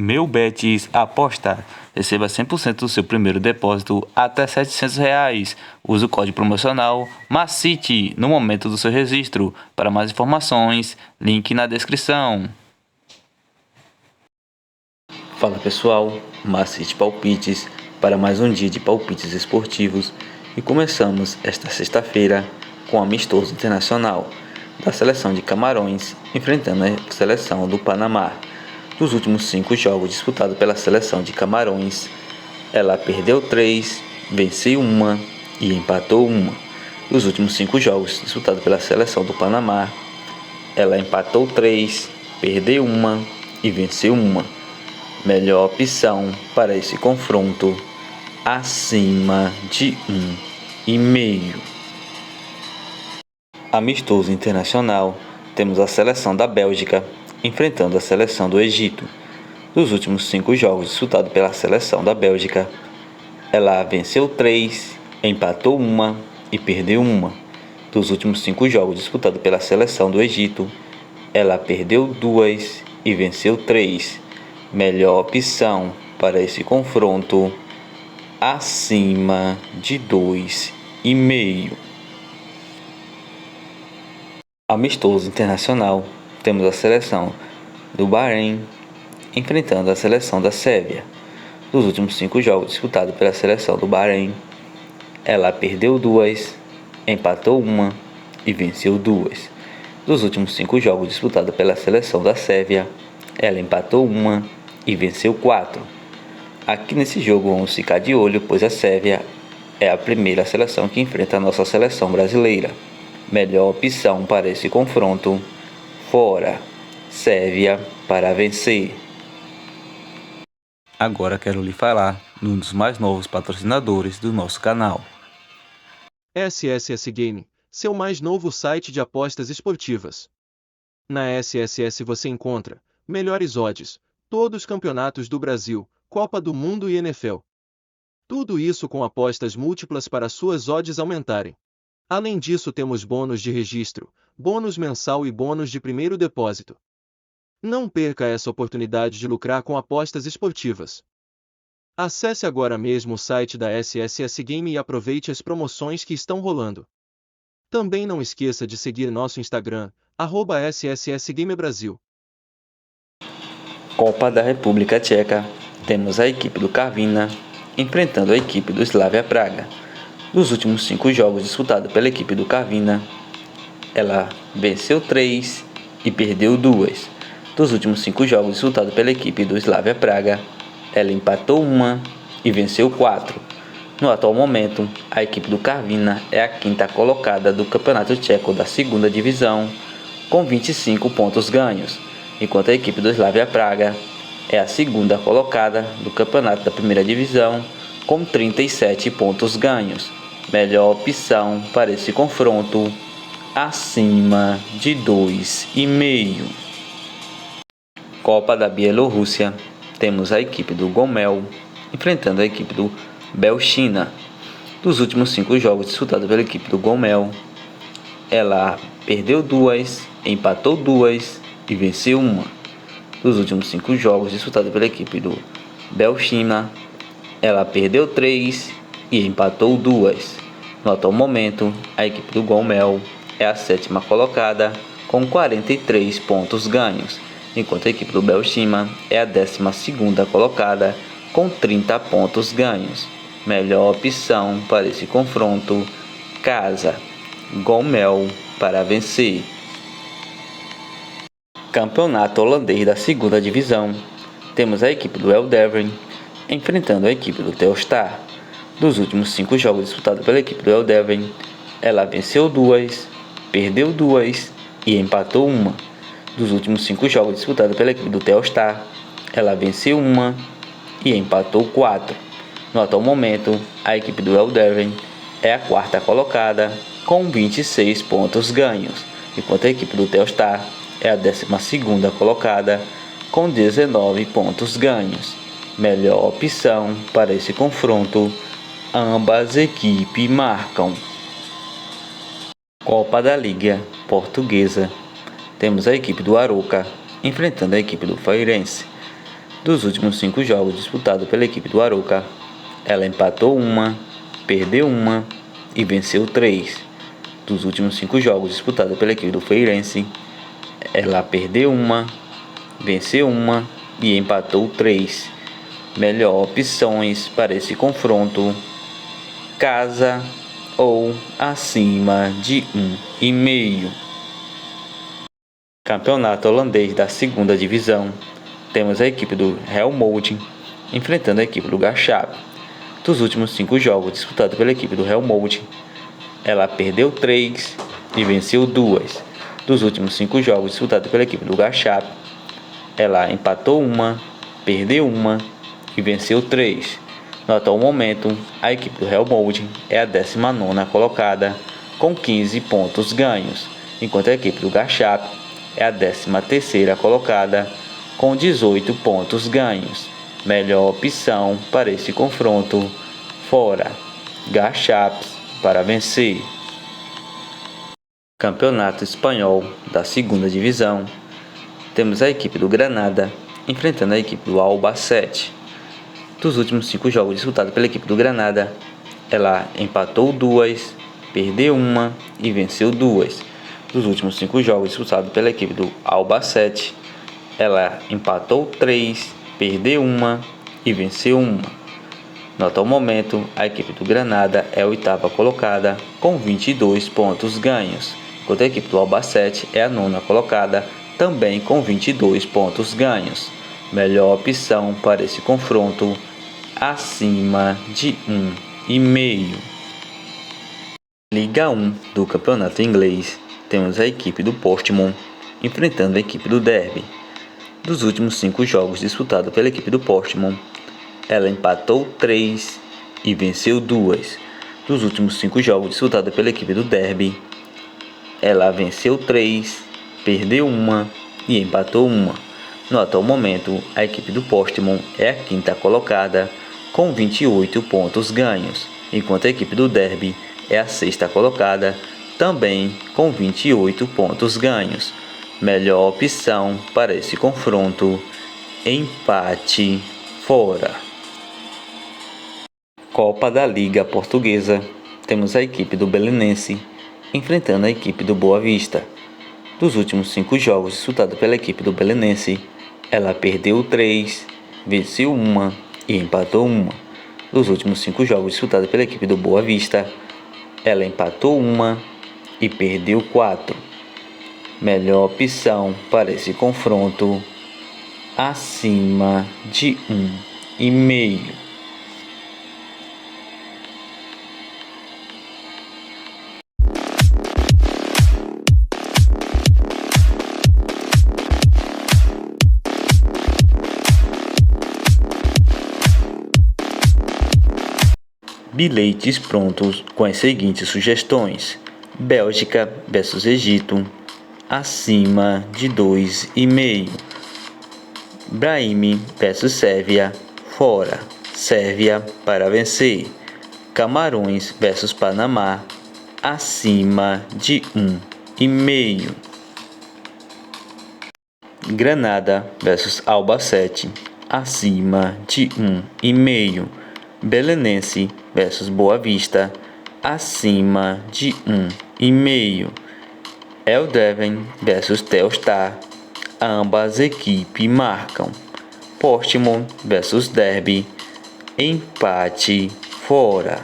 Meu Betis Aposta. Receba 100% do seu primeiro depósito até R$ 700. Use o código promocional MACITE no momento do seu registro. Para mais informações, link na descrição. Fala pessoal, MACITE Palpites para mais um dia de palpites esportivos e começamos esta sexta-feira com o amistoso internacional da seleção de Camarões enfrentando a seleção do Panamá. Dos últimos 5 jogos disputados pela seleção de Camarões, ela perdeu 3, venceu 1 e empatou 1. Dos últimos 5 jogos disputados pela seleção do Panamá, ela empatou 3, perdeu 1 e venceu 1. Melhor opção para esse confronto, acima de 1,5. Amistoso internacional, temos a seleção da Bélgica enfrentando a seleção do Egito. Dos últimos 5 jogos disputados pela seleção da Bélgica, ela venceu 3, empatou 1 e perdeu 1. Dos últimos 5 jogos disputados pela seleção do Egito, ela perdeu 2 e venceu 3. Melhor opção para esse confronto, acima de 2,5. Amistoso internacional, temos a seleção do Bahrein enfrentando a seleção da Sérvia. Dos últimos 5 jogos disputados pela seleção do Bahrein, ela perdeu 2, empatou 1 e venceu 2. Dos últimos 5 jogos disputados pela seleção da Sérvia, ela empatou 1 e venceu 4. Aqui nesse jogo vamos ficar de olho, pois a Sérvia é a primeira seleção que enfrenta a nossa seleção brasileira. Melhor opção para esse confronto, fora, Sérvia para vencer. Agora quero lhe falar de um dos mais novos patrocinadores do nosso canal. SSS Game, seu mais novo site de apostas esportivas. Na SSS você encontra melhores odds, todos os campeonatos do Brasil, Copa do Mundo e NFL. Tudo isso com apostas múltiplas para suas odds aumentarem. Além disso temos bônus de registro, bônus mensal e bônus de primeiro depósito. Não perca essa oportunidade de lucrar com apostas esportivas. Acesse agora mesmo o site da SSS Game e aproveite as promoções que estão rolando. Também não esqueça de seguir nosso Instagram, @SSSGameBrasil. Copa da República Tcheca, temos a equipe do Karviná enfrentando a equipe do Slavia Praga. Dos últimos 5 jogos disputados pela equipe do Karviná, ela venceu 3 e perdeu 2. Dos últimos 5 jogos disputados pela equipe do Slavia Praga, ela empatou 1 e venceu 4. No atual momento, a equipe do Karviná é a 5ª colocada do Campeonato Tcheco da 2ª Divisão, com 25 pontos ganhos, enquanto a equipe do Slavia Praga é a 2ª colocada do Campeonato da 1ª Divisão, com 37 pontos ganhos. Melhor opção para esse confronto, acima de 2,5. Copa da Bielorrússia, temos a equipe do Gomel enfrentando a equipe do Belchina. Dos últimos 5 jogos disputados pela equipe do Gomel, ela perdeu 2, empatou 2 e venceu 1. Dos últimos 5 jogos disputados pela equipe do Belchina, ela perdeu 3 e empatou 2. No atual momento, a equipe do Gomel é a 7ª colocada com 43 pontos ganhos, enquanto a equipe do Belchina é a 12ª colocada com 30 pontos ganhos. Melhor opção para esse confronto, casa, Gomel para vencer. Campeonato holandês da 2ª Divisão, temos a equipe do Eldeveren enfrentando a equipe do Telstar. Dos últimos 5 jogos disputados pela equipe do Eldeveren, ela venceu 2, perdeu 2 e empatou 1. Dos últimos 5 jogos disputados pela equipe do Telstar, ela venceu 1 e empatou 4. No atual momento, a equipe do Eldeveren é a 4ª colocada com 26 pontos ganhos, enquanto a equipe do Telstar é a 12ª colocada com 19 pontos ganhos. Melhor opção para esse confronto, ambas equipes marcam. Copa da Liga Portuguesa, temos a equipe do Aroca enfrentando a equipe do Feirense. Dos últimos 5 jogos disputados pela equipe do Arouca, ela empatou uma, perdeu uma e venceu 3. Dos últimos 5 jogos disputados pela equipe do Feirense, ela perdeu uma, venceu uma e empatou 3. Melhor opções para esse confronto: casa ou acima de 1,5. Campeonato holandês da segunda divisão. Temos a equipe do Helmond enfrentando a equipe do Gachap. Dos últimos 5 jogos disputados pela equipe do Helmond, ela perdeu 3 e venceu 2. Dos últimos 5 jogos disputados pela equipe do Gachap, ela empatou uma, perdeu uma e venceu 3. No atual momento, a equipe do Helmond é a 19ª colocada com 15 pontos ganhos, enquanto a equipe do Gachap é a 13ª colocada com 18 pontos ganhos. Melhor opção para esse confronto: fora, Gachaps para vencer. Campeonato espanhol da segunda divisão. Temos a equipe do Granada enfrentando a equipe do Albacete. Dos últimos 5 jogos disputados pela equipe do Granada, ela empatou 2, perdeu uma e venceu 2. Dos últimos 5 jogos disputados pela equipe do Albacete, ela empatou 3, perdeu uma e venceu uma. No atual momento, a equipe do Granada é a 8ª colocada com 22 pontos ganhos, enquanto a equipe do Albacete é a 9ª colocada também com 22 pontos ganhos. Melhor opção para esse confronto: acima de 1,5. Liga 1 do Campeonato Inglês. Temos a equipe do Portsmouth enfrentando a equipe do Derby. Dos últimos 5 jogos disputados pela equipe do Portsmouth, ela empatou 3 e venceu 2. Dos últimos 5 jogos disputados pela equipe do Derby, ela venceu 3, perdeu uma e empatou uma. No atual momento, a equipe do Portsmouth é a 5ª colocada com 28 pontos ganhos, enquanto a equipe do Derby é a 6ª colocada também com 28 pontos ganhos. Melhor opção para esse confronto: empate fora. Copa da Liga Portuguesa. Temos a equipe do Belenense enfrentando a equipe do Boa Vista. Dos últimos 5 jogos disputados pela equipe do Belenense, ela perdeu 3, venceu uma e empatou uma. Dos últimos 5 jogos disputados pela equipe do Boa Vista, ela empatou uma e perdeu 4. Melhor opção para esse confronto: acima de 1,5. Bilhetes prontos com as seguintes sugestões: Bélgica versus Egito, acima de 2,5. Brahim versus Sérvia, fora, Sérvia para vencer. Camarões versus Panamá, acima de 1,5. Granada versus Albacete, acima de 1,5. Belenense versus Boa Vista, acima de 1,5. Eldhoven versus Telstar, ambas equipes marcam. Portsmouth versus Derby, empate fora.